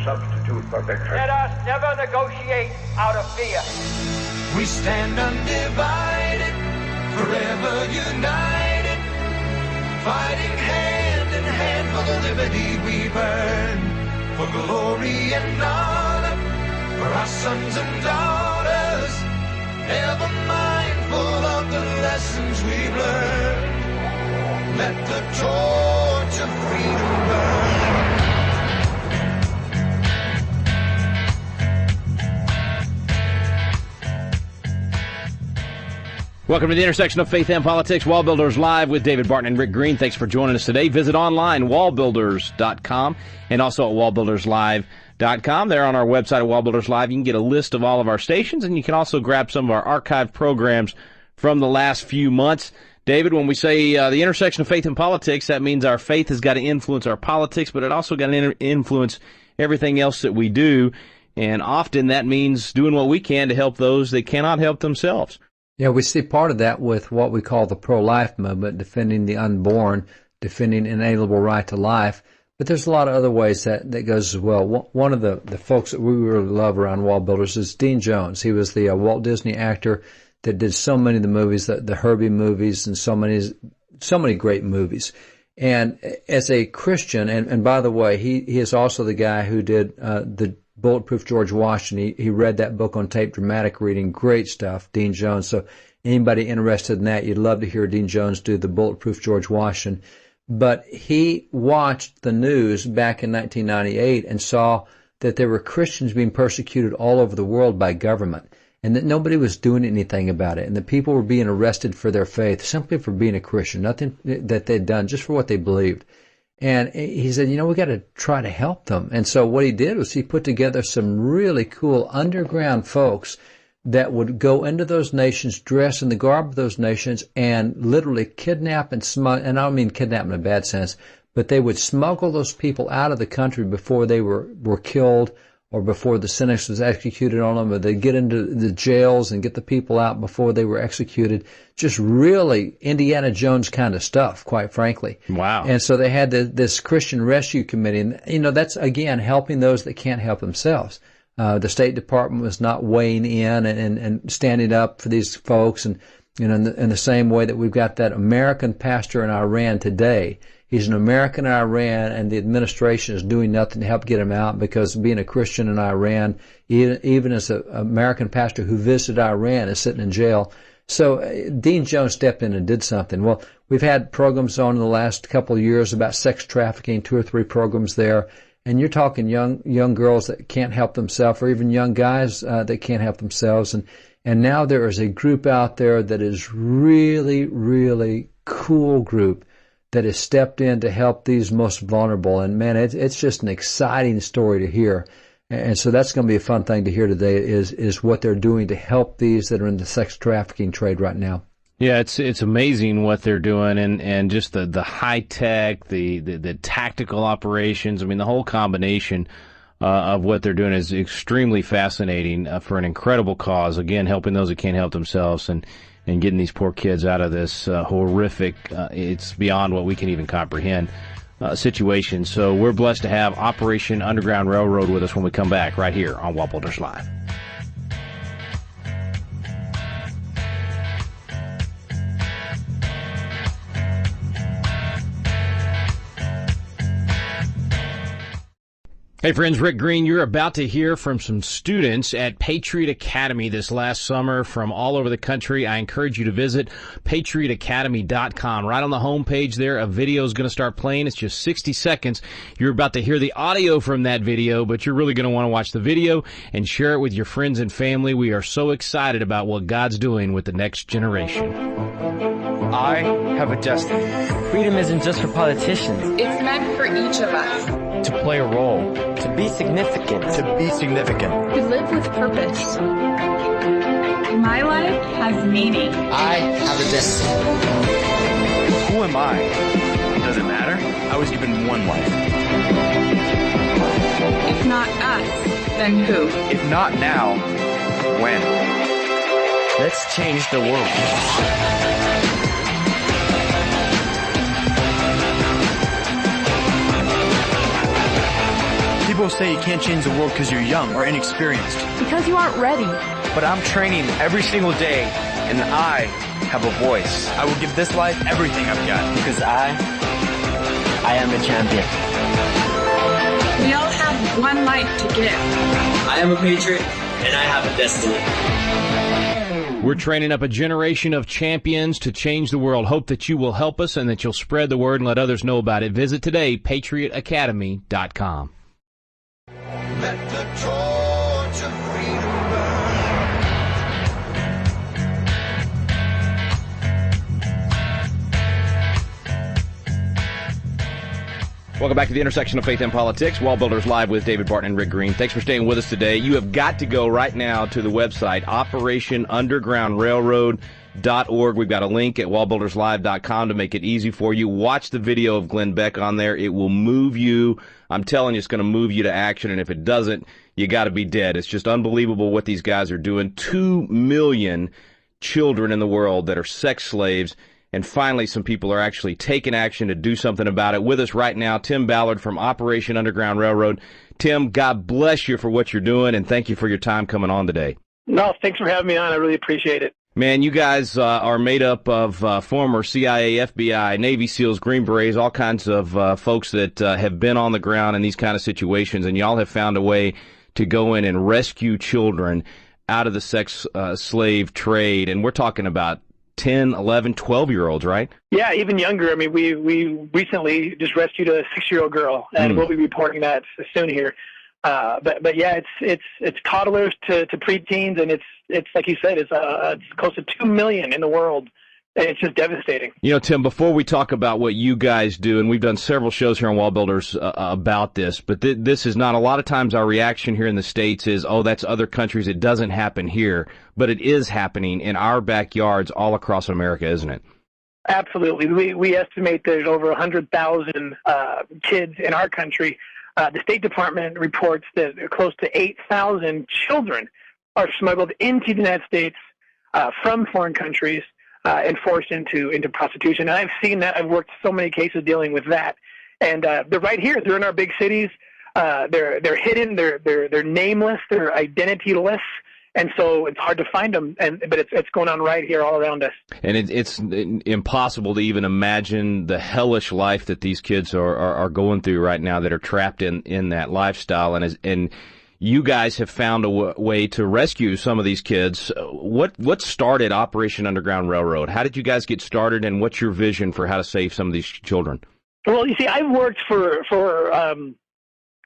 substitute for victory. Let us never negotiate out of fear. We stand undivided, forever united, fighting hand in hand for the liberty we burn, for glory and honor, for our sons and daughters, ever mindful of the lessons we've learned. Let the torch of freedom burn. Welcome to the intersection of faith and politics. WallBuilders Live with David Barton and Rick Green. Thanks for joining us today. Visit online, wallbuilders.com, and also at wallbuilderslive.com. There on our website at WallBuilders Live, you can get a list of all of our stations, and you can also grab some of our archived programs from the last few months. David, when we say the intersection of faith and politics, that means our faith has got to influence our politics, but it also got to influence everything else that we do. And often that means doing what we can to help those that cannot help themselves. Yeah, we see part of that with what we call the pro-life movement, defending the unborn, defending inalienable right to life. But there's a lot of other ways that goes as well. One of the folks that we really love around WallBuilders is Dean Jones. He was the Walt Disney actor that did so many of the movies, the Herbie movies, and so many great movies. And as a Christian, and by the way, he is also the guy who did the Bulletproof George Washington. He read that book on tape, dramatic reading, great stuff, Dean Jones. So anybody interested in that, you'd love to hear Dean Jones do the Bulletproof George Washington. But he watched the news back in 1998 and saw that there were Christians being persecuted all over the world by government, and that nobody was doing anything about it, and that people were being arrested for their faith, simply for being a Christian, nothing that they'd done, just for what they believed. And he said, we got to try to help them. And so what he did was he put together some really cool underground folks that would go into those nations, dress in the garb of those nations, and literally kidnap and smuggle, and I don't mean kidnap in a bad sense, but they would smuggle those people out of the country before they were killed, or before the sentence was executed on them, or they'd get into the jails and get the people out before they were executed. Just really Indiana Jones kind of stuff, quite frankly. Wow. And so they had this Christian Rescue Committee, and, that's, again, helping those that can't help themselves. The State Department was not weighing in and standing up for these folks, and, in the same way that we've got that American pastor in Iran today. He's an American in Iran, and the administration is doing nothing to help get him out, because being a Christian in Iran, even as an American pastor who visited Iran, is sitting in jail. So Dean Jones stepped in and did something. Well, we've had programs on in the last couple of years about sex trafficking, 2 or 3 programs there. And you're talking young girls that can't help themselves, or even young guys that can't help themselves. And now there is a group out there that is really, really cool group that has stepped in to help these most vulnerable. And man, it's just an exciting story to hear. And so that's going to be a fun thing to hear today, is what they're doing to help these that are in the sex trafficking trade right now. Yeah, it's amazing what they're doing, and just the high tech, the tactical operations. I mean, the whole combination of what they're doing is extremely fascinating for an incredible cause. Again, helping those that can't help themselves, and getting these poor kids out of this horrific, it's beyond what we can even comprehend, situation. So we're blessed to have Operation Underground Railroad with us when we come back right here on WallBuilders Live. Hey friends, Rick Green. You're about to hear from some students at Patriot Academy this last summer from all over the country. I encourage you to visit patriotacademy.com. Right on the homepage there, a video is going to start playing. It's just 60 seconds. You're about to hear the audio from that video, but you're really going to want to watch the video and share it with your friends and family. We are so excited about what God's doing with the next generation. I have a destiny. Freedom isn't just for politicians. It's meant for each of us. To play a role. To be significant. To be significant. To live with purpose. My life has meaning. I have a destiny. Who am I? Does it matter? I was given one life. If not us, then who? If not now, when? Let's change the world. People say you can't change the world because you're young or inexperienced. Because you aren't ready. But I'm training every single day, and I have a voice. I will give this life everything I've got. Because I am a champion. We all have one life to give. I am a patriot, and I have a destiny. We're training up a generation of champions to change the world. Hope that you will help us and that you'll spread the word and let others know about it. Visit today, patriotacademy.com. Let the torch of freedom burn. Welcome back to the intersection of faith and politics. WallBuilders Live with David Barton and Rick Green. Thanks for staying with us today. You have got to go right now to the website, operationundergroundrailroad.org. We've got a link at wallbuilderslive.com to make it easy for you. Watch the video of Glenn Beck on there. It will move you. I'm telling you, it's going to move you to action, and if it doesn't, you got to be dead. It's just unbelievable what these guys are doing. 2 million children in the world that are sex slaves. And finally, some people are actually taking action to do something about it. With us right now, Tim Ballard from Operation Underground Railroad. Tim, God bless you for what you're doing, and thank you for your time coming on today. No, thanks for having me on. I really appreciate it. Man, you guys are made up of former CIA, FBI, Navy SEALs, Green Berets, all kinds of folks that have been on the ground in these kind of situations, and y'all have found a way to go in and rescue children out of the sex slave trade. And we're talking about 10, 11, 12-year-olds, right? Yeah, even younger. I mean, we recently just rescued a 6-year-old girl, and we'll be reporting that soon here. But yeah, it's toddlers to preteens, and it's like you said, it's close to 2 million in the world. And it's just devastating. You know, Tim, before we talk about what you guys do, and we've done several shows here on WallBuilders about this, but this is not, a lot of times our reaction here in the States is, oh, that's other countries, it doesn't happen here. But it is happening in our backyards all across America, isn't it? Absolutely. We estimate there's over 100,000 kids in our country. The State Department reports that close to 8,000 children are smuggled into the United States from foreign countries and forced into prostitution. And I've seen that. I've worked so many cases dealing with that. And they're right here. They're in our big cities. They're hidden. They're nameless. They're identityless. And so it's hard to find them. But it's going on right here all around us. And it's impossible to even imagine the hellish life that these kids are going through right now, that are trapped in that lifestyle. And you guys have found a way to rescue some of these kids. What started Operation Underground Railroad? How did you guys get started, and what's your vision for how to save some of these children? Well, you see, I've worked for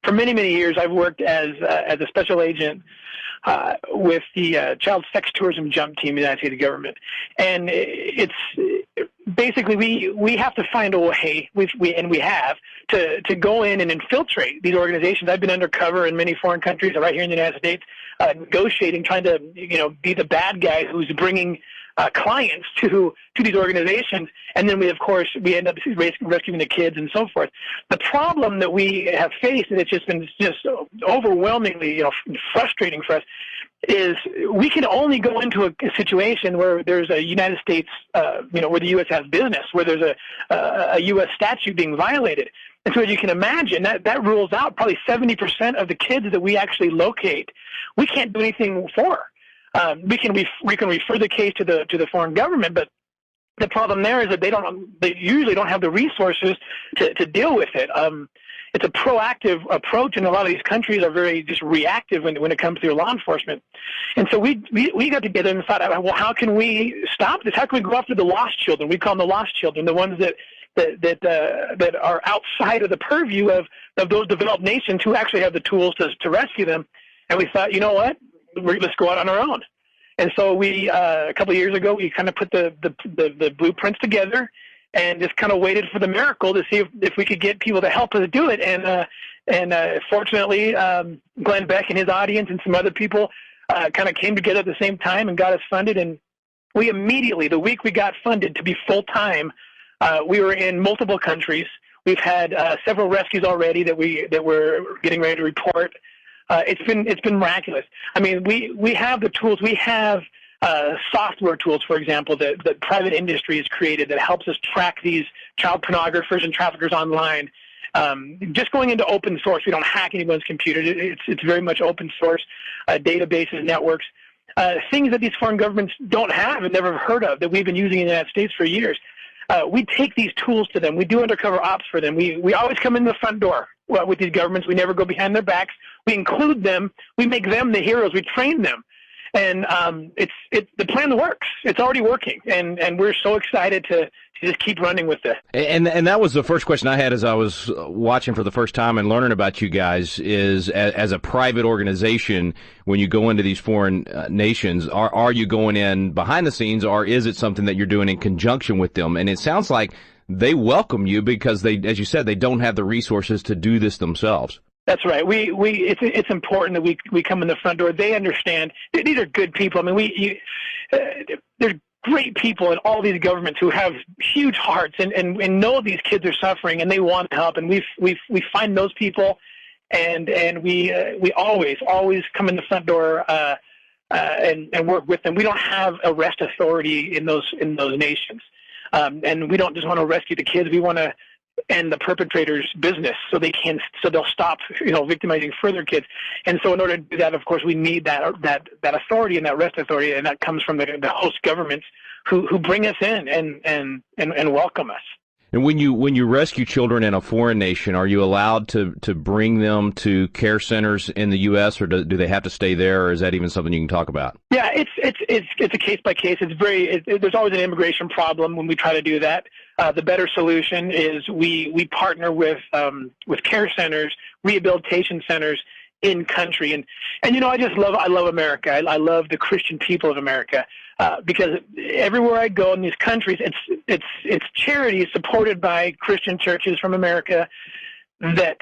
many, many years. I've worked as a special agent with the Child Sex Tourism Jump Team in the United States government, and it's basically we have to find a way, we have to go in and infiltrate these organizations. I've been undercover in many foreign countries, right here in the United States, negotiating, trying to be the bad guy who's bringing clients to these organizations, and then we end up rescuing the kids and so forth. The problem that we have faced, and it's just been overwhelmingly frustrating for us, is we can only go into a situation where there's a United States, where the U.S. has business, where there's a U.S. statute being violated. And so as you can imagine, that rules out probably 70% of the kids that we actually locate. We can't do anything for. We can refer the case to the foreign government, but the problem there is that they usually don't have the resources to deal with it. It's a proactive approach, and a lot of these countries are very just reactive when it comes to law enforcement. And so we got together and thought, well, how can we stop this? How can we go after the lost children? We call them the lost children, the ones that are outside of the purview of those developed nations who actually have the tools to rescue them. And we thought, you know what? Let's go out on our own. And so we, a couple of years ago, we kind of put the blueprints together and just kind of waited for the miracle to see if we could get people to help us do it. And fortunately, Glenn Beck and his audience and some other people kind of came together at the same time and got us funded. And we immediately, the week we got funded to be full-time, we were in multiple countries. We've had several rescues already that we're getting ready to report. It's been miraculous. I mean, we have the tools. We have software tools, for example, that private industry has created that helps us track these child pornographers and traffickers online. Just going into open source, we don't hack anyone's computer. It's very much open source, databases, networks, things that these foreign governments don't have and never heard of that we've been using in the United States for years. We take these tools to them. We do undercover ops for them. We always come in the front door with these governments. We never go behind their backs. We include them. We make them the heroes. We train them. And the plan works. It's already working. And we're so excited to just keep running with this. And that was the first question I had as I was watching for the first time and learning about you guys is, as a private organization, when you go into these foreign nations, are you going in behind the scenes, or is it something that you're doing in conjunction with them? And it sounds like they welcome you because they, as you said, they don't have the resources to do this themselves. That's right. It's important that we come in the front door. They understand. These are good people. I mean, there's great people in all these governments who have huge hearts and know these kids are suffering and they want to help. And we find those people, and we always come in the front door and work with them. We don't have arrest authority in those nations, and we don't just want to rescue the kids. We want to end the perpetrator's business so they'll stop victimizing further kids. And so in order to do that, of course, we need that authority and that arrest authority, and that comes from the host governments who bring us in and welcome us. And when you rescue children in a foreign nation, are you allowed to bring them to care centers in the U.S., or do they have to stay there, or is that even something you can talk about? Yeah, it's a case by case. There's always an immigration problem when we try to do that. The better solution is we partner with care centers, rehabilitation centers in country, and I love America. I love the Christian people of America. Because everywhere I go in these countries, it's charities supported by Christian churches from America that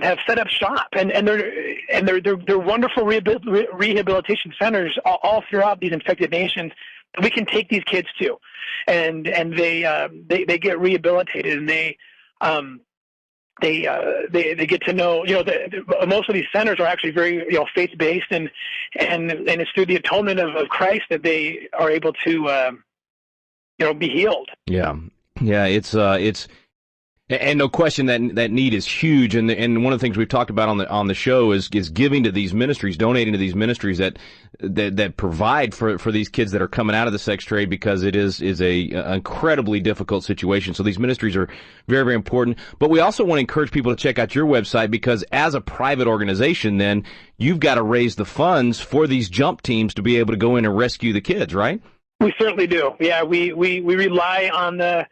have set up shop, and they're wonderful rehabilitation centers all throughout these infected nations that we can take these kids to, and they get rehabilitated, and they get to know, most of these centers are actually very, faith-based, and it's through the atonement of Christ that they are able to, be healed. Yeah. It's and no question that need is huge, and one of the things we've talked about on the show is giving to these ministries, donating to these ministries that provide for these kids that are coming out of the sex trade, because it is a incredibly difficult situation. So these ministries are very, very important. But we also want to encourage people to check out your website, because as a private organization, then you've got to raise the funds for these jump teams to be able to go in and rescue the kids, right? We certainly do. Yeah, we rely on the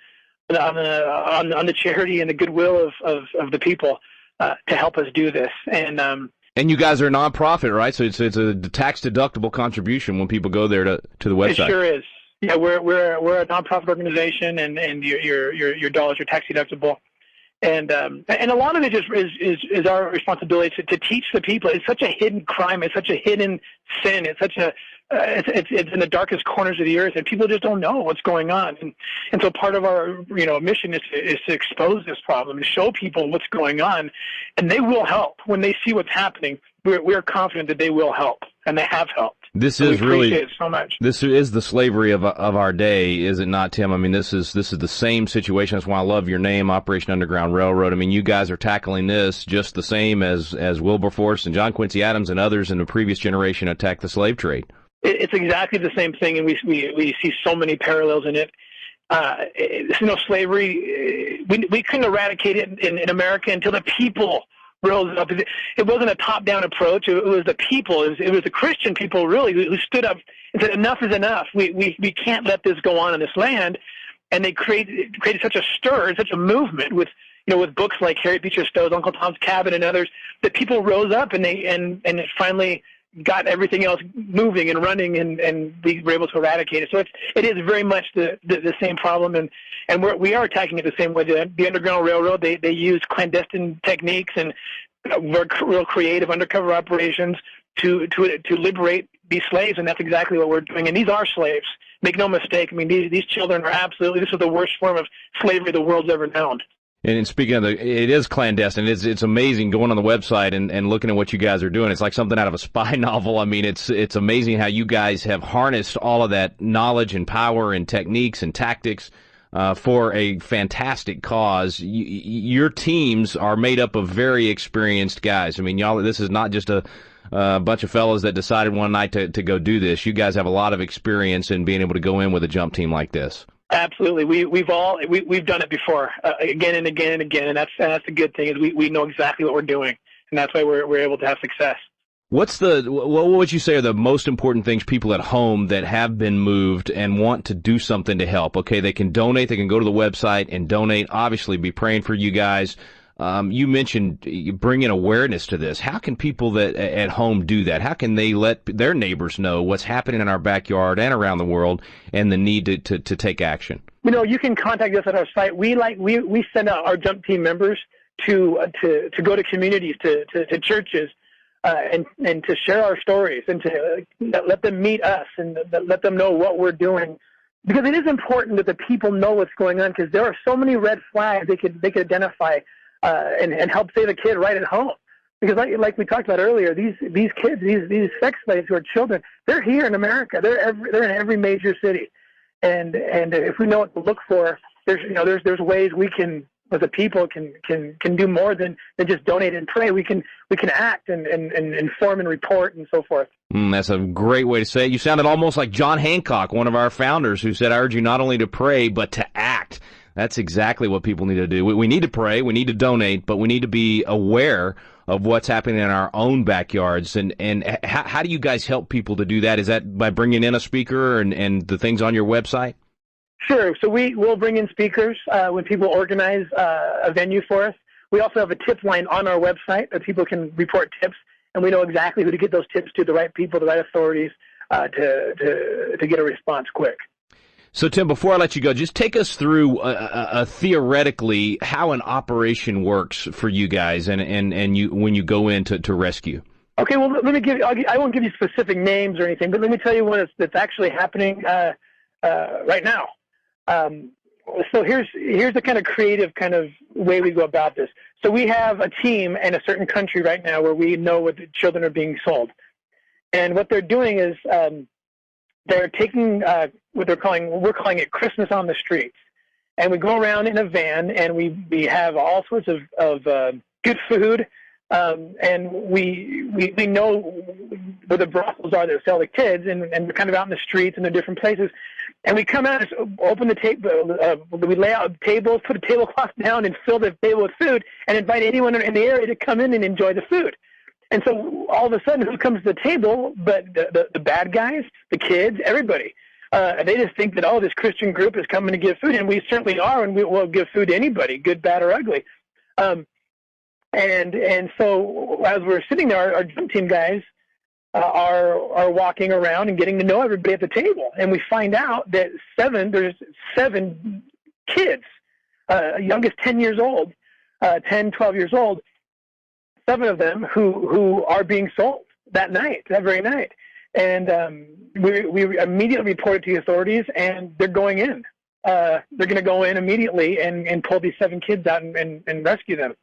charity and the goodwill of the people to help us do this. And you guys are a nonprofit, right? So it's a tax deductible contribution when people go there to the website. It sure is. Yeah, we're a nonprofit organization, and your dollars are tax deductible. And a lot of it is our responsibility to teach the people. It's such a hidden crime. It's such a hidden sin. It's such a it's in the darkest corners of the earth, and people just don't know what's going on. And so part of our mission is to expose this problem, to show people what's going on, and they will help when they see what's happening. We're confident that they will help, and they have helped. This is really it so much. This is the slavery of our day, is it not, Tim? I mean, this is the same situation. That's why I love your name, Operation Underground Railroad. I mean, you guys are tackling this just the same as Wilberforce and John Quincy Adams and others in the previous generation attacked the slave trade. It's exactly the same thing, and we see so many parallels in it. Slavery, we couldn't eradicate it in America until the people rose up. It wasn't a top-down approach. It was the people. It was the Christian people, really, who stood up and said, enough is enough. We can't let this go on in this land. And they created such a stir, such a movement with books like Harriet Beecher Stowe's Uncle Tom's Cabin and others, that people rose up and it finally got everything else moving and running, and we were able to eradicate it. So it is very much the same problem, and we are attacking it the same way. The Underground Railroad, they use clandestine techniques and real creative undercover operations to liberate these slaves, and that's exactly what we're doing. And these are slaves. Make no mistake. I mean, these children are absolutely, this is the worst form of slavery the world's ever known. And speaking of it is clandestine. It's amazing going on the website and looking at what you guys are doing. It's like something out of a spy novel. I mean, it's amazing how you guys have harnessed all of that knowledge and power and techniques and tactics for a fantastic cause. Your teams are made up of very experienced guys. I mean, y'all, this is not just a bunch of fellas that decided one night to go do this. You guys have a lot of experience in being able to go in with a jump team like this. Absolutely, we've done it before, again and again and again, and that's the good thing is we know exactly what we're doing, and that's why we're able to have success. What would you say are the most important things people at home that have been moved and want to do something to help? Okay, they can donate. They can go to the website and donate. Obviously, be praying for you guys. You mentioned you bring in awareness to this. How can people that at home do that? How can they let their neighbors know what's happening in our backyard and around the world and the need to take action? You can contact us at our site. We send out our jump team members to go to communities, to churches. And to share our stories and to let them meet us and let them know what we're doing, because it is important that the people know what's going on, because there are so many red flags they could identify and help save a kid right at home. Because like we talked about earlier, these kids, these sex slaves who are children, they're here in America. They're in every major city, and if we know what to look for, there's ways we can, as a people, can do more than just donate and pray. We can act and inform and report and so forth. That's a great way to say it. You sounded almost like John Hancock, one of our founders, who said, "I urge you not only to pray but to act." That's exactly what people need to do. We need to pray, we need to donate, but we need to be aware of what's happening in our own backyards. And how do you guys help people to do that? Is that by bringing in a speaker and the things on your website? Sure. So we'll bring in speakers when people organize a venue for us. We also have a tip line on our website that people can report tips, and we know exactly who to get those tips to, the right people, the right authorities, to get a response quick. So, Tim, before I let you go, just take us through theoretically how an operation works for you guys and you when you go in to rescue. Okay. Well, I won't give you specific names or anything, but let me tell you one that's actually happening right now. So here's the kind of creative kind of way we go about this. So we have a team in a certain country right now where we know what the children are being sold. And what they're doing is they're taking what we're calling it Christmas on the streets. And we go around in a van and we have all sorts of good food. And we know where the brothels are that sell the kids, and we're kind of out in the streets and the different places. And we come out and open the table, we lay out tables, put a tablecloth down, and fill the table with food, and invite anyone in the area to come in and enjoy the food. And so all of a sudden, who comes to the table but the bad guys, the kids, everybody? They just think that, this Christian group is coming to give food, and we certainly are, and we will give food to anybody, good, bad, or ugly. And so as we're sitting there, our jump team guys are walking around and getting to know everybody at the table, and we find out that there's seven kids, youngest 10 years old, 10, 12 years old, 7 of them who are being sold that very night. And we immediately reported to the authorities, and they're going in. They're going to go in immediately and pull these 7 kids out and rescue them.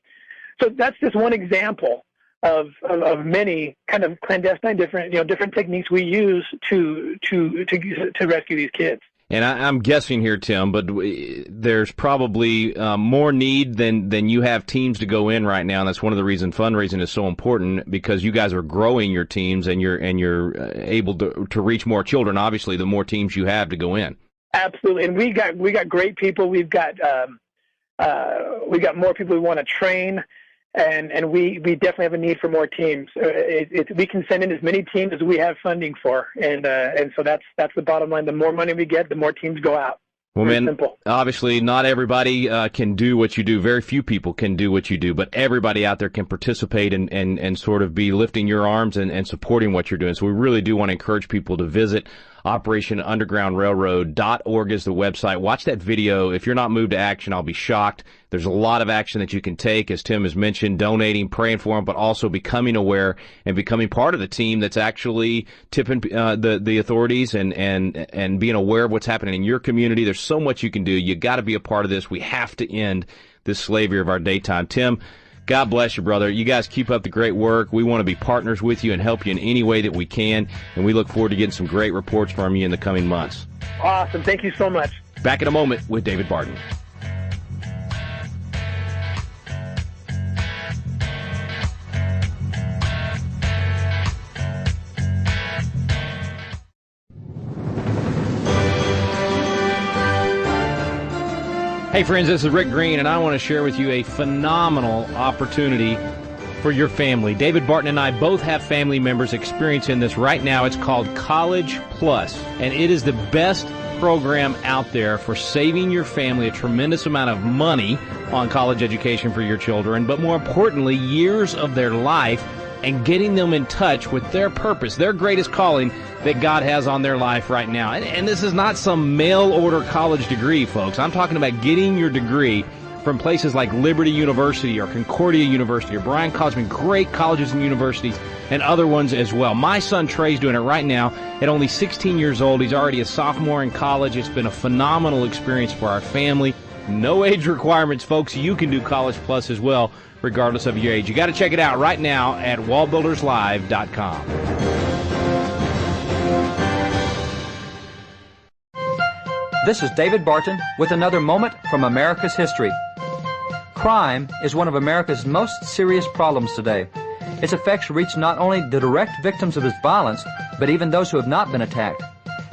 So that's just one example of many kind of clandestine different techniques we use to rescue these kids. And I'm guessing here, Tim, but there's probably more need than you have teams to go in right now, and that's one of the reasons fundraising is so important, because you guys are growing your teams and you're able to reach more children. Obviously, the more teams you have to go in. Absolutely, and we got great people. We got more people we want to train. And we definitely have a need for more teams. We can send in as many teams as we have funding for, and so that's the bottom line. The more money we get, the more teams go out. Well, Very man, simple. Obviously not everybody can do what you do. Very few people can do what you do, but everybody out there can participate and sort of be lifting your arms and supporting what you're doing. So we really do want to encourage people to visit OperationUndergroundRailroad.org is the website. Watch that video. If you're not moved to action, I'll be shocked. There's a lot of action that you can take, as Tim has mentioned, donating, praying for them, but also becoming aware and becoming part of the team that's actually tipping the authorities and being aware of what's happening in your community. There's so much you can do. You got to be a part of this. We have to end this slavery of our daytime. Tim, God bless you, brother. You guys keep up the great work. We want to be partners with you and help you in any way that we can, and we look forward to getting some great reports from you in the coming months. Awesome. Thank you so much. Back in a moment with David Barton. Hey friends, this is Rick Green, and I want to share with you a phenomenal opportunity for your family. David Barton and I both have family members experiencing this right now. It's called College Plus, and it is the best program out there for saving your family a tremendous amount of money on college education for your children, but more importantly, years of their life and getting them in touch with their purpose, their greatest calling that God has on their life right now. And this is not some mail-order college degree, folks. I'm talking about getting your degree from places like Liberty University or Concordia University or Bryan College, great colleges and universities, and other ones as well. My son Trey's doing it right now at only 16 years old. He's already a sophomore in college. It's been a phenomenal experience for our family. No age requirements, folks. You can do College Plus as well, regardless of your age. You got to check it out right now at WallBuildersLive.com. This is David Barton with another moment from America's history. Crime is one of America's most serious problems today. Its effects reach not only the direct victims of its violence, but even those who have not been attacked.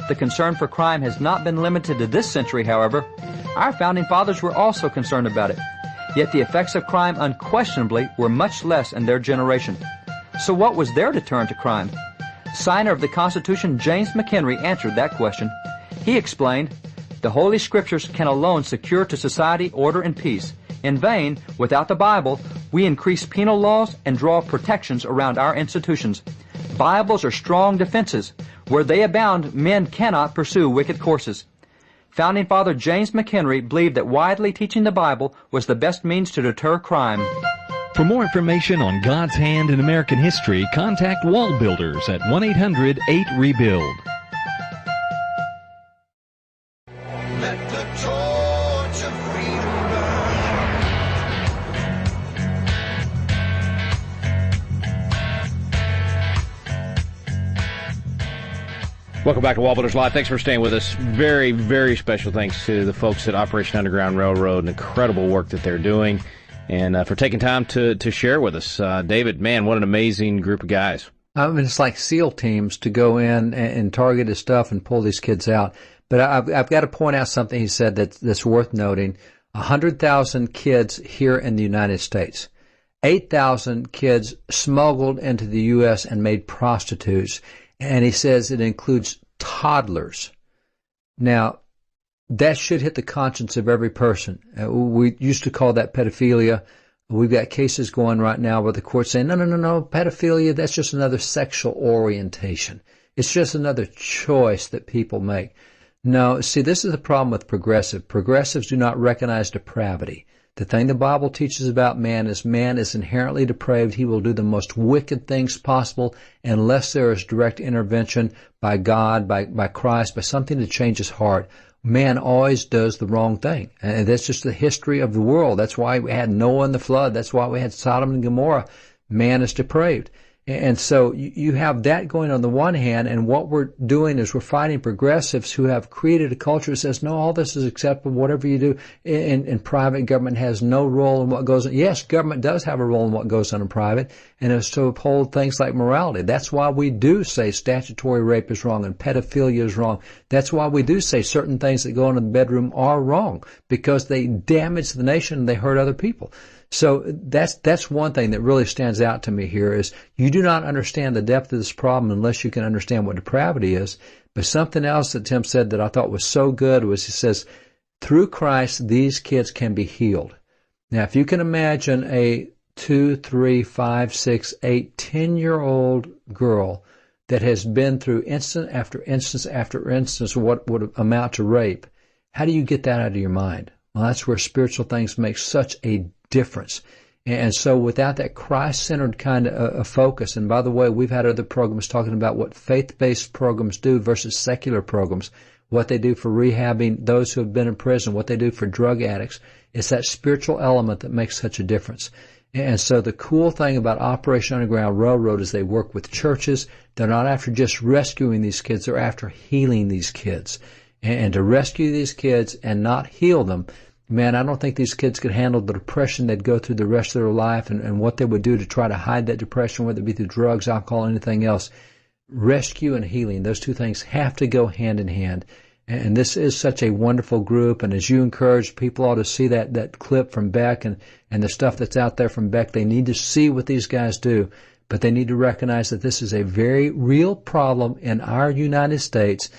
The concern for crime has not been limited to this century, however. Our founding fathers were also concerned about it. Yet the effects of crime unquestionably were much less in their generation. So what was their deterrent to crime? Signer of the Constitution, James McHenry, answered that question. He explained, "The Holy Scriptures can alone secure to society order and peace. In vain, without the Bible, we increase penal laws and draw protections around our institutions. Bibles are strong defenses. Where they abound, men cannot pursue wicked courses." Founding Father James McHenry believed that widely teaching the Bible was the best means to deter crime. For more information on God's hand in American history, contact WallBuilders at 1-800-8-REBUILD. Let the torch of freedom Welcome back to WallBuilders Live. Thanks for staying with us. Very, very special thanks to the folks at Operation Underground Railroad. Incredible work that they're doing, and for taking time to share with us. David, man, what an amazing group of guys. I mean, it's like SEAL teams to go in and target his stuff and pull these kids out. But I've got to point out something he said that's worth noting. 100,000 kids here in the United States. 8,000 kids smuggled into the U.S. and made prostitutes. And he says it includes toddlers. Now, that should hit the conscience of every person. We used to call that pedophilia. We've got cases going right now where the court's saying, no, pedophilia, that's just another sexual orientation. It's just another choice that people make. No, see, this is the problem with progressive. Progressives do not recognize depravity. The thing the Bible teaches about man is inherently depraved. He will do the most wicked things possible unless there is direct intervention by God, by Christ, by something to change his heart. Man always does the wrong thing. And that's just the history of the world. That's why we had Noah and the flood. That's why we had Sodom and Gomorrah. Man is depraved. And so you have that going on the one hand, and what we're doing is we're fighting progressives who have created a culture that says, no, all this is acceptable, whatever you do, and private government has no role in what goes on. Yes, government does have a role in what goes on in private, and it's to uphold things like morality. That's why we do say statutory rape is wrong and pedophilia is wrong. That's why we do say certain things that go on in the bedroom are wrong, because they damage the nation and they hurt other people. So that's one thing that really stands out to me here is you do not understand the depth of this problem unless you can understand what depravity is. But something else that Tim said that I thought was so good was he says, through Christ, these kids can be healed. Now, if you can imagine a 2, 3, 5, 6, 8, 10-year-old girl that has been through instance after instance after instance of what would amount to rape, how do you get that out of your mind? Well, that's where spiritual things make such a difference. And so without that Christ-centered kind of focus, and by the way, we've had other programs talking about what faith-based programs do versus secular programs, what they do for rehabbing those who have been in prison, what they do for drug addicts. It's that spiritual element that makes such a difference. And so the cool thing about Operation Underground Railroad is they work with churches. They're not after just rescuing these kids, they're after healing these kids. and to rescue these kids and not heal them. Man, I don't think these kids could handle the depression they'd go through the rest of their life and what they would do to try to hide that depression, whether it be through drugs, alcohol, anything else. Rescue and healing, those two things have to go hand in hand. And this is such a wonderful group. And as you encourage, people ought to see that clip from Beck and the stuff that's out there from Beck. They need to see what these guys do. But they need to recognize that this is a very real problem in our United States.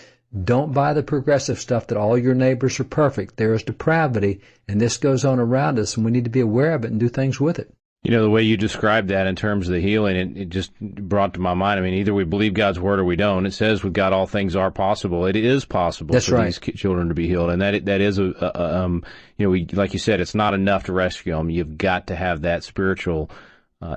Don't buy the progressive stuff that all your neighbors are perfect. There is depravity, and this goes on around us, and we need to be aware of it and do things with it. You know, the way you described that in terms of the healing, it just brought to my mind, I mean, either we believe God's word or we don't. It says with God all things are possible. It is possible That's for right. these children to be healed. And that is, like you said, it's not enough to rescue them. You've got to have that spiritual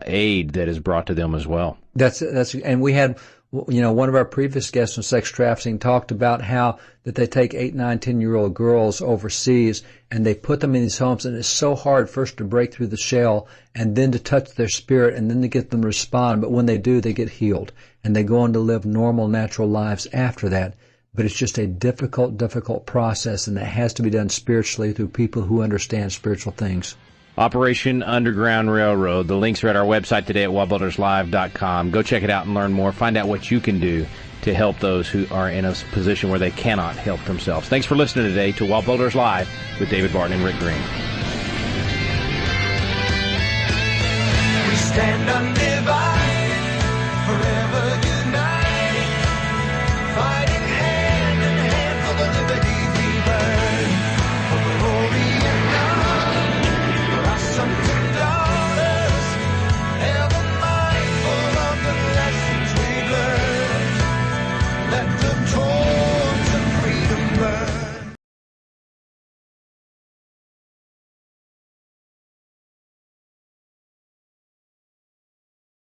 aid that is brought to them as well. And we had, one of our previous guests on sex trafficking talked about how that they take 8, 9, 10-year-old girls overseas and they put them in these homes, and it's so hard first to break through the shell and then to touch their spirit and then to get them to respond. But when they do, they get healed and they go on to live normal, natural lives after that. But it's just a difficult process, and it has to be done spiritually through people who understand spiritual things. Operation Underground Railroad. The links are at our website today at WallBuildersLive.com. Go check it out and learn more. Find out what you can do to help those who are in a position where they cannot help themselves. Thanks for listening today to Wall Builders Live with David Barton and Rick Green. We stand under